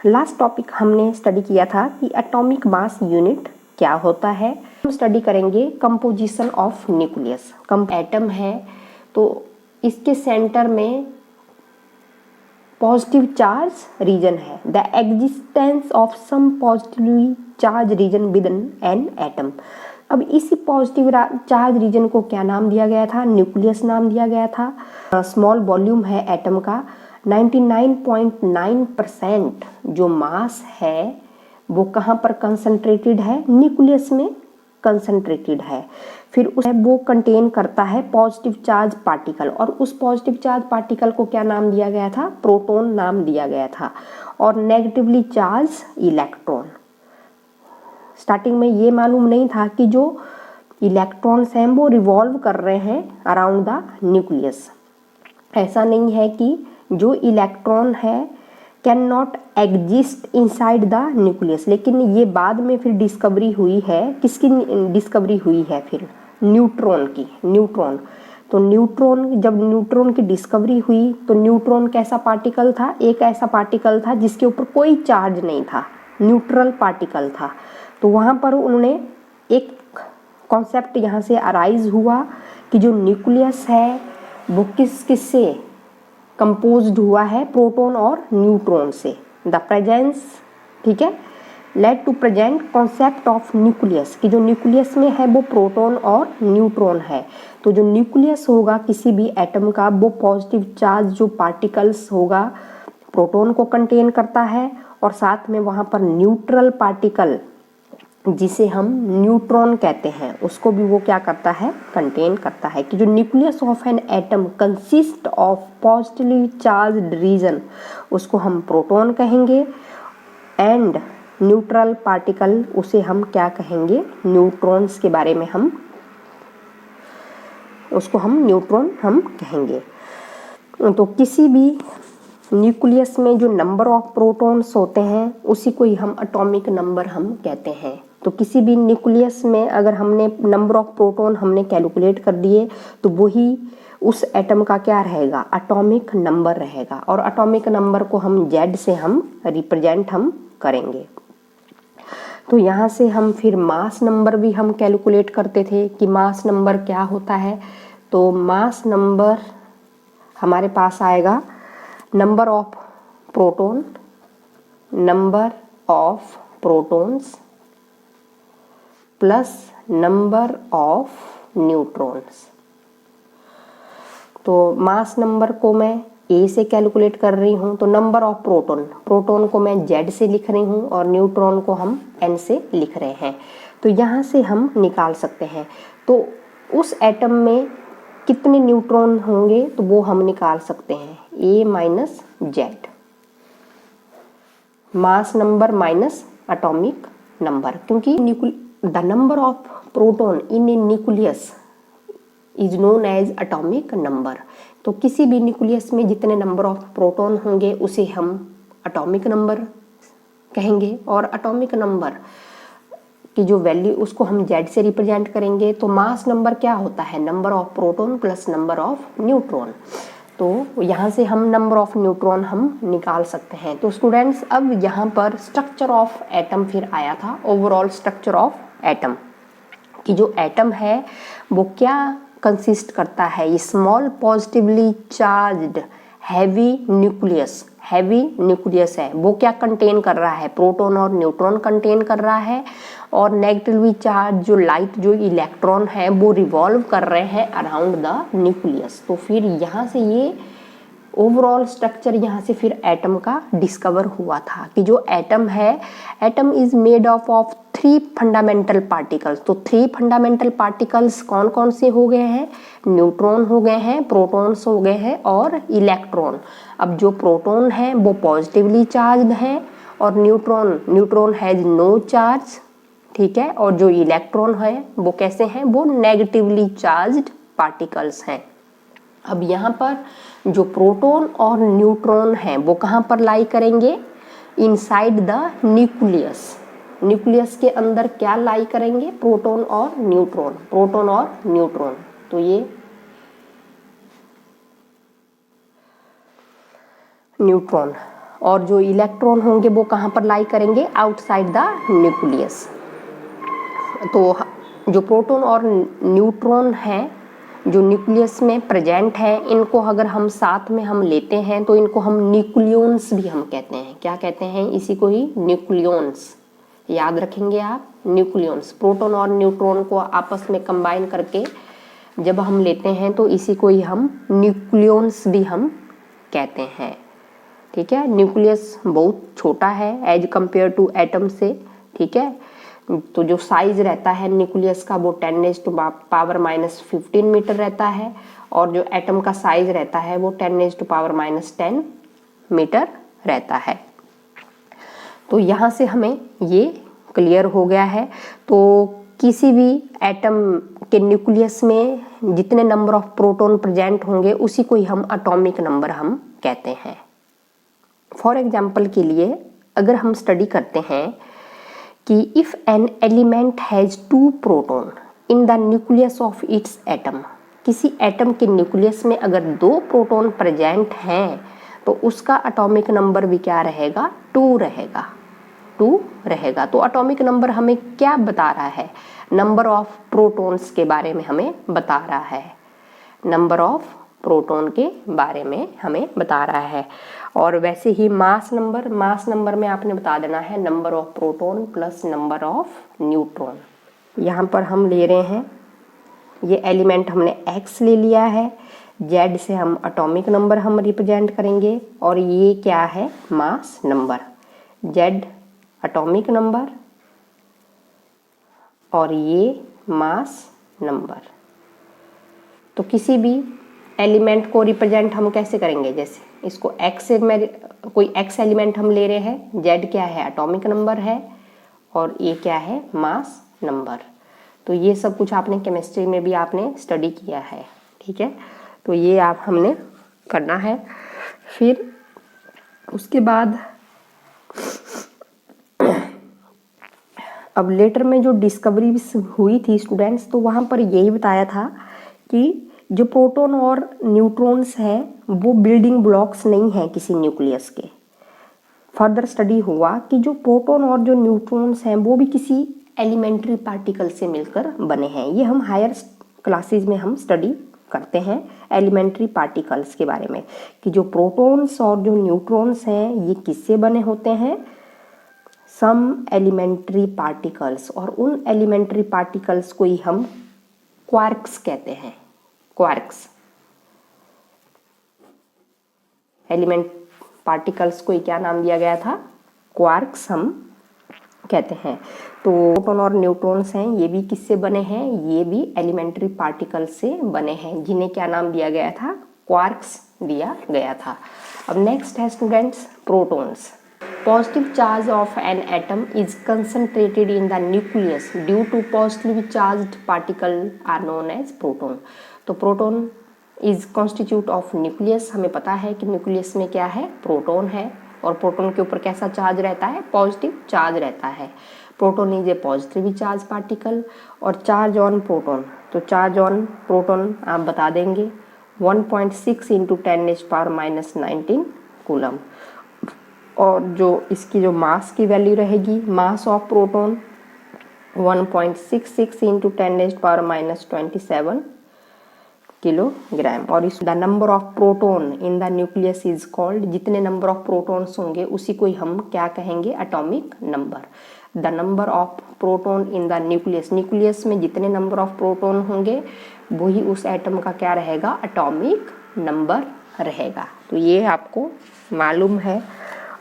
Last topic हमने study किया था कि एटॉमिक मास यूनिट क्या होता है। हम स्टडी करेंगे कंपोजिशन ऑफ न्यूक्लियस। एटम है तो इसके सेंटर में पॉजिटिव चार्ज रीजन है। The existence of some positively charge region with an atom. अब इसी पॉजिटिव चार्ज रीजन को क्या नाम दिया गया था? न्यूक्लियस नाम दिया गया था। स्मॉल वॉल्यूम है एटम का। 99.9% जो मास है वो कहाँ पर कंसंट्रेटेड है? न्यूक्लियस में कंसंट्रेटेड है। फिर वो कंटेन करता है पॉजिटिव चार्ज पार्टिकल, और उस पॉजिटिव चार्ज पार्टिकल को क्या नाम दिया गया था? प्रोटॉन नाम दिया गया था। और नेगेटिवली चार्ज इलेक्ट्रॉन। स्टार्टिंग में ये मालूम नहीं था कि जो इलेक्ट्रॉन्स हैं वो रिवॉल्व कर रहे हैं अराउंड द न्यूक्लियस। ऐसा नहीं है कि जो इलेक्ट्रॉन है can not exist inside the nucleus, लेकिन ये बाद में फिर डिस्कवरी हुई है। किसकी डिस्कवरी हुई है? फिर न्यूट्रॉन की। न्यूट्रॉन, तो न्यूट्रॉन, जब न्यूट्रॉन की डिस्कवरी हुई तो न्यूट्रॉन कैसा पार्टिकल था? एक ऐसा पार्टिकल था जिसके ऊपर कोई चार्ज नहीं था, न्यूट्रल पार्टिकल था। तो वहाँ पर उन्होंने एक कॉन्सेप्ट यहाँ से अराइज हुआ कि जो न्यूक्लियस है वो किस किस से कंपोज्ड हुआ है? प्रोटॉन और न्यूट्रॉन से। द प्रेजेंस, ठीक है, led to present concept of nucleus, कि जो न्यूक्लियस में है वो प्रोटॉन और न्यूट्रॉन है। तो जो न्यूक्लियस होगा किसी भी एटम का, वो पॉजिटिव चार्ज जो पार्टिकल्स होगा प्रोटॉन को कंटेन करता है, और साथ में वहाँ पर न्यूट्रल पार्टिकल जिसे हम न्यूट्रॉन कहते हैं उसको भी वो क्या करता है? कंटेन करता है। कि जो nucleus of an atom consist of positively charged region, उसको हम प्रोटॉन कहेंगे, एंड न्यूट्रल पार्टिकल उसे हम क्या कहेंगे? न्यूट्रॉन्स के बारे में हम उसको हम न्यूट्रॉन हम कहेंगे। तो किसी भी न्यूक्लियस में जो नंबर ऑफ प्रोटॉन्स होते हैं उसी को ही हम एटॉमिक नंबर हम कहते हैं। तो किसी भी न्यूक्लियस में अगर हमने नंबर ऑफ प्रोटॉन हमने कैलकुलेट कर दिए तो वही उस एटम का क्या रहेगा? एटॉमिक नंबर रहेगा। और एटॉमिक नंबर को हम Z से हम रिप्रेजेंट हम करेंगे। तो यहाँ से हम फिर मास नंबर भी हम कैलकुलेट करते थे कि मास नंबर क्या होता है। तो मास नंबर हमारे पास आएगा number of proton, number of protons plus number of neutrons. तो मास नंबर को मैं A से कैलकुलेट कर रही हूँ, तो नंबर ऑफ प्रोटॉन, प्रोटॉन को मैं Z से लिख रही हूँ और न्यूट्रॉन को हम N से लिख रहे हैं। तो यहाँ से हम निकाल सकते हैं। तो उस एटम में कितने न्यूट्रॉन होंगे तो वो हम निकाल सकते हैं, A minus Z, mass number minus atomic number. क्योंकि the number of proton in a nucleus is known as atomic number. तो किसी भी न्यूक्लियस में जितने नंबर ऑफ प्रोटॉन होंगे उसे हम एटॉमिक नंबर कहेंगे। और एटॉमिक नंबर की जो वैल्यू उसको हम Z से रिप्रेजेंट करेंगे। तो मास नंबर क्या होता है? Number of proton plus number of neutron. तो यहाँ से हम नंबर ऑफ न्यूट्रॉन हम निकाल सकते हैं। तो स्टूडेंट्स अब यहाँ पर स्ट्रक्चर ऑफ एटम फिर आया था, ओवरऑल स्ट्रक्चर ऑफ एटम, कि जो एटम है वो क्या कंसिस्ट करता है? Small positively charged heavy nucleus, heavy nucleus है वो क्या कंटेन कर रहा है? प्रोटॉन और न्यूट्रॉन कंटेन कर रहा है। और नेगेटिवली चार्ज जो लाइट जो इलेक्ट्रॉन है वो रिवॉल्व कर रहे हैं अराउंड द न्यूक्लियस। तो फिर यहाँ से ये ओवरऑल स्ट्रक्चर यहाँ से फिर एटम का डिस्कवर हुआ था कि जो एटम है, atom is made of 3 fundamental particles. तो 3 फंडामेंटल पार्टिकल्स कौन कौन से हो गए हैं? न्यूट्रॉन हो गए हैं, प्रोटॉन्स हो गए हैं और इलेक्ट्रॉन। अब जो प्रोटॉन है वो पॉजिटिवली चार्ज्ड है और न्यूट्रॉन हैज नो चार्ज, ठीक है। और जो इलेक्ट्रॉन है वो कैसे हैं? वो नेगेटिवली चार्ज्ड पार्टिकल्स हैं। अब यहाँ पर जो प्रोटॉन और न्यूट्रॉन हैं वो कहाँ पर लाई करेंगे? Inside the nucleus. न्यूक्लियस के अंदर क्या लाई करेंगे? प्रोटॉन और न्यूट्रॉन, प्रोटॉन और न्यूट्रॉन। तो ये न्यूट्रॉन और जो इलेक्ट्रॉन होंगे वो कहाँ पर लाई करेंगे, आउटसाइड द न्यूक्लियस। तो जो प्रोटॉन और न्यूट्रॉन हैं जो न्यूक्लियस में प्रेजेंट है, इनको अगर हम साथ में हम लेते हैं तो इनको हम न्यूक्लियॉन्स भी हम कहते हैं। क्या कहते हैं, इसी को ही न्यूक्लियॉन्स, याद रखेंगे आप, न्यूक्लियॉन्स। प्रोटॉन और न्यूट्रॉन को आपस में कंबाइन करके जब हम लेते हैं तो इसी को ही हम न्यूक्लियॉन्स भी हम कहते हैं। ठीक है, न्यूक्लियस बहुत छोटा है एज कंपेयर टू एटम से। ठीक है, तो जो साइज रहता है न्यूक्लियस का वो 10⁻⁻15 मीटर रहता है, और जो एटम का साइज रहता है वो 10⁻10 मीटर रहता है। तो यहाँ से हमें ये क्लियर हो गया है। तो किसी भी एटम के न्यूक्लियस में जितने नंबर ऑफ प्रोटॉन प्रेजेंट होंगे उसी को ही हम एटॉमिक नंबर हम कहते हैं। फॉर एग्जाम्पल के लिए अगर हम स्टडी करते हैं कि if an element has 2 proton in the nucleus of its atom, किसी एटम के न्यूक्लियस में अगर 2 प्रोटॉन प्रेजेंट हैं तो उसका एटॉमिक नंबर भी क्या रहेगा, 2 रहेगा, 2 रहेगा। तो एटॉमिक नंबर हमें क्या बता रहा है, नंबर ऑफ प्रोटॉन्स के बारे में हमें बता रहा है, नंबर ऑफ प्रोटॉन के बारे में हमें बता रहा है। और वैसे ही मास नंबर में आपने बता देना है number of proton plus number of neutron. यहाँ पर हम ले रहे हैं, ये एलिमेंट हमने x ले लिया है, z से हम एटॉमिक नंबर हम रिप्रेजेंट करेंगे, और ये क्या है, mass number, z atomic number और ये मास नंबर। तो किसी भी एलिमेंट को रिप्रेजेंट हम कैसे करेंगे, जैसे इसको x से मैं कोई x एलिमेंट हम ले रहे हैं, z क्या है, एटॉमिक नंबर है, और ये क्या है, मास नंबर। तो ये सब कुछ आपने केमिस्ट्री में भी आपने स्टडी किया है। ठीक है, तो ये आप हमने करना है। फिर उसके बाद अब लेटर में जो डिस्कवरी हुई थी स्टूडेंट्स, तो वहाँ पर यही बताया था कि जो प्रोटॉन और न्यूट्रॉन्स हैं वो बिल्डिंग ब्लॉक्स नहीं हैं किसी न्यूक्लियस के। फर्दर स्टडी हुआ कि जो प्रोटॉन और जो न्यूट्रॉन्स हैं वो भी किसी एलिमेंट्री पार्टिकल से मिलकर बने हैं। ये हम हायर क्लासेस में हम स्टडी करते हैं एलिमेंट्री पार्टिकल्स के बारे में, कि जो प्रोटॉन्स और जो न्यूट्रॉन्स हैं ये किससे बने होते हैं, सम एलिमेंट्री पार्टिकल्स, और उन एलिमेंट्री पार्टिकल्स को ही हम क्वार्क्स कहते हैं। क्वार्क्स एलिमेंट पार्टिकल्स को ही क्या नाम दिया गया था, क्वार्क्स हम कहते हैं। तो प्रोटॉन और न्यूट्रॉन्स हैं ये भी किससे बने हैं, ये भी एलिमेंट्री पार्टिकल्स से बने हैं, जिन्हें क्या नाम दिया गया था, क्वार्क्स दिया गया था। अब नेक्स्ट है students protons. Positive charge of an atom is concentrated in the nucleus due to positively charged particle are known as proton. तो proton is constitute of nucleus। हमें पता है कि न्यूक्लियस में क्या है, प्रोटॉन है, और प्रोटॉन के ऊपर कैसा चार्ज रहता है, पॉजिटिव चार्ज रहता है। Proton is a positively charge particle. और चार्ज ऑन प्रोटॉन, तो चार्ज ऑन प्रोटॉन आप बता देंगे 1.6 × 10⁻⁻19 कूलम। और जो इसकी जो मास की वैल्यू रहेगी, मास ऑफ प्रोटॉन 1.66 × 10⁻⁻27 किलोग्राम। और इस the number of proton in the nucleus is called, जितने नंबर ऑफ प्रोटॉन्स होंगे उसी को ही हम क्या कहेंगे, atomic number. The number of proton in the nucleus, nucleus में जितने नंबर ऑफ प्रोटॉन होंगे वही उस एटम का क्या रहेगा, एटॉमिक नंबर रहेगा। तो ये आपको मालूम है।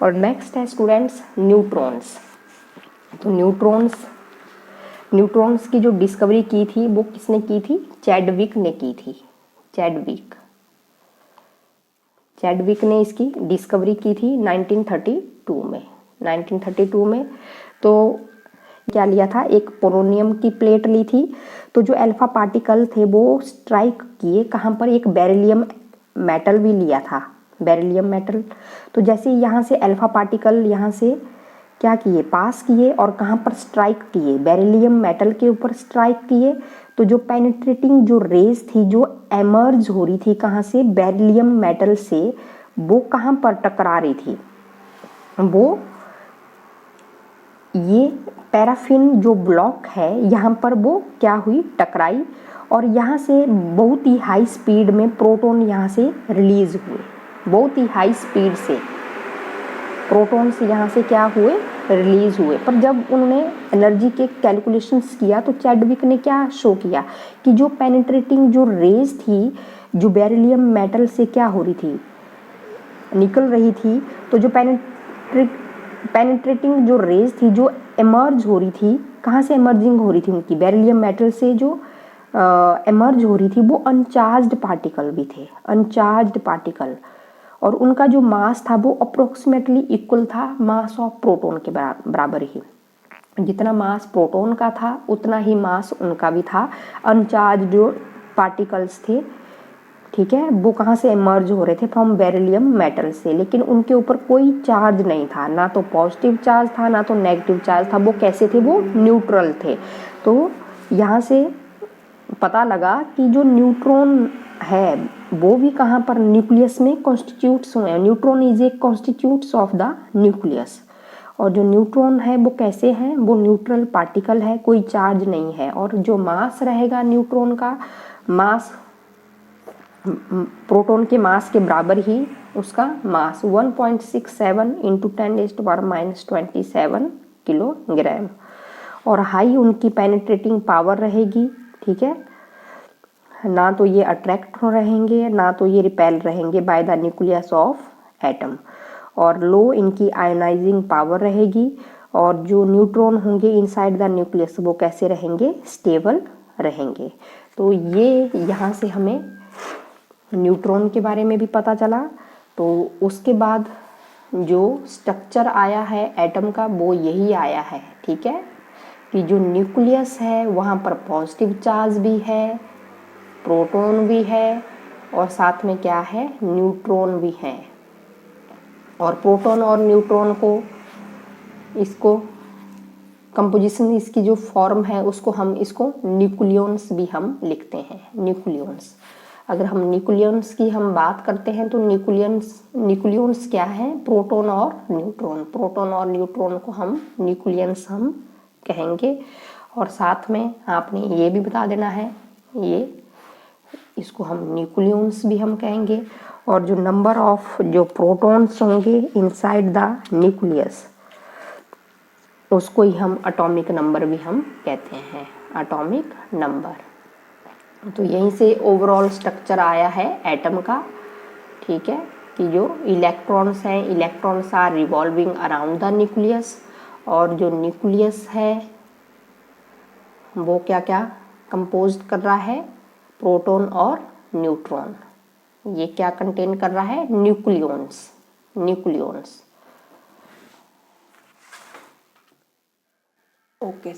और नेक्स्ट है स्टूडेंट्स न्यूट्रॉन्स। तो न्यूट्रॉन्स की जो डिस्कवरी की थी वो किसने की थी, चैडविक ने की थी। चैडविक ने इसकी डिस्कवरी की थी 1932 में। तो क्या लिया था, एक पोलोनियम की प्लेट ली थी। तो जो अल्फा पार्टिकल थे वो स्ट्राइक किए कहाँ पर, एक बेरिलियम मेटल भी लिया था, बेरिलियम मेटल। तो जैसे यहाँ से अल्फा पार्टिकल यहाँ से क्या किए, पास किए, और कहाँ पर स्ट्राइक किए, बेरिलियम मेटल के ऊपर स्ट्राइक किए। तो जो पेनिट्रेटिंग जो रेज थी जो एमर्ज हो रही थी कहाँ से, बेरिलियम मेटल से, वो कहाँ पर टकरा रही थी, वो ये पैराफिन जो ब्लॉक है यहाँ पर वो क्या हुई, टकराई और यहाँ से बहुत ही हाई स्पीड में प्रोटॉन यहाँ से रिलीज हुए, बहुत ही हाई स्पीड से प्रोटॉन्स यहाँ से क्या हुए, रिलीज हुए। पर जब उन्होंने एनर्जी के कैलकुलेशंस किया तो चैडविक ने क्या शो किया कि जो पेनिट्रेटिंग जो रेज थी, जो बेरिलियम मेटल से क्या हो रही थी, निकल रही थी, तो जो पेनिट्रेटिंग जो रेज थी, जो एमर्ज हो रही थी, कहाँ से एमर्जिंग हो रही थी उनकी, बेरिलियम मेटल से जो एमर्ज हो रही थी, वो अनचार्ज्ड पार्टिकल भी थे, अनचार्ज्ड पार्टिकल। और उनका जो मास था वो अप्रोक्सीमेटली इक्वल था मास ऑफ प्रोटॉन के बराबर ही। जितना मास प्रोटॉन का था उतना ही मास उनका भी था। अनचार्ज्ड जो पार्टिकल्स थे, ठीक है, वो कहाँ से इमर्ज हो रहे थे, फ्रॉम बेरिलियम मेटल से, लेकिन उनके ऊपर कोई चार्ज नहीं था, ना तो पॉजिटिव चार्ज था ना तो नेगेटिव चार्ज था। वो कैसे थे, वो न्यूट्रल थे। तो यहाँ से पता लगा कि जो न्यूट्रॉन है वो भी कहाँ पर, न्यूक्लियस में कॉन्स्टिट्यूट्स हुए हैं। Neutron is a constitutes of the nucleus. और जो न्यूट्रॉन है वो कैसे हैं, वो न्यूट्रल पार्टिकल है, कोई चार्ज नहीं है। और जो मास रहेगा न्यूट्रॉन का, मास प्रोटॉन के मास के बराबर ही उसका मास 1.67 इंटू 10⁻⁻27 किलोग्राम। और हाई उनकी पेनिट्रेटिंग पावर रहेगी, ठीक है, ना तो ये अट्रैक्ट रहेंगे ना तो ये रिपेल रहेंगे by the nucleus of atom. और लो इनकी आयोनाइजिंग पावर रहेगी। और जो न्यूट्रॉन होंगे इनसाइड द न्यूक्लियस वो कैसे रहेंगे, स्टेबल रहेंगे। तो ये यहाँ से हमें न्यूट्रॉन के बारे में भी पता चला। तो उसके बाद जो स्ट्रक्चर आया है एटम का वो यही आया है, ठीक है, कि जो न्यूक्लियस है वहाँ पर पॉजिटिव चार्ज भी है, प्रोटॉन भी है और साथ में क्या है, न्यूट्रॉन भी है। और प्रोटॉन और न्यूट्रॉन को, इसको कंपोजिशन, इसकी जो फॉर्म है उसको हम, इसको न्यूक्लियॉन्स भी हम लिखते हैं, न्यूक्लियॉन्स। अगर हम न्यूक्लियॉन्स की हम बात करते हैं तो न्यूक्लियॉन्स क्या है, प्रोटॉन और न्यूट्रॉन। प्रोटॉन और न्यूट्रॉन को हम न्यूक्लियॉन्स हम कहेंगे। और साथ में आपने ये भी बता देना है, ये इसको हम न्यूक्लियॉन्स भी हम कहेंगे। और जो नंबर ऑफ जो प्रोटॉन्स होंगे इनसाइड द न्यूक्लियस उसको ही हम एटॉमिक नंबर भी हम कहते हैं, एटॉमिक नंबर। तो यहीं से ओवरऑल स्ट्रक्चर आया है एटम का, ठीक है, कि जो इलेक्ट्रॉन्स हैं, electrons are revolving around the nucleus. और जो न्यूक्लियस है वो क्या क्या कंपोज कर रहा है, प्रोटॉन और न्यूट्रॉन। ये क्या कंटेन कर रहा है, न्यूक्लियॉन्स, न्यूक्लियॉन्स। ओके।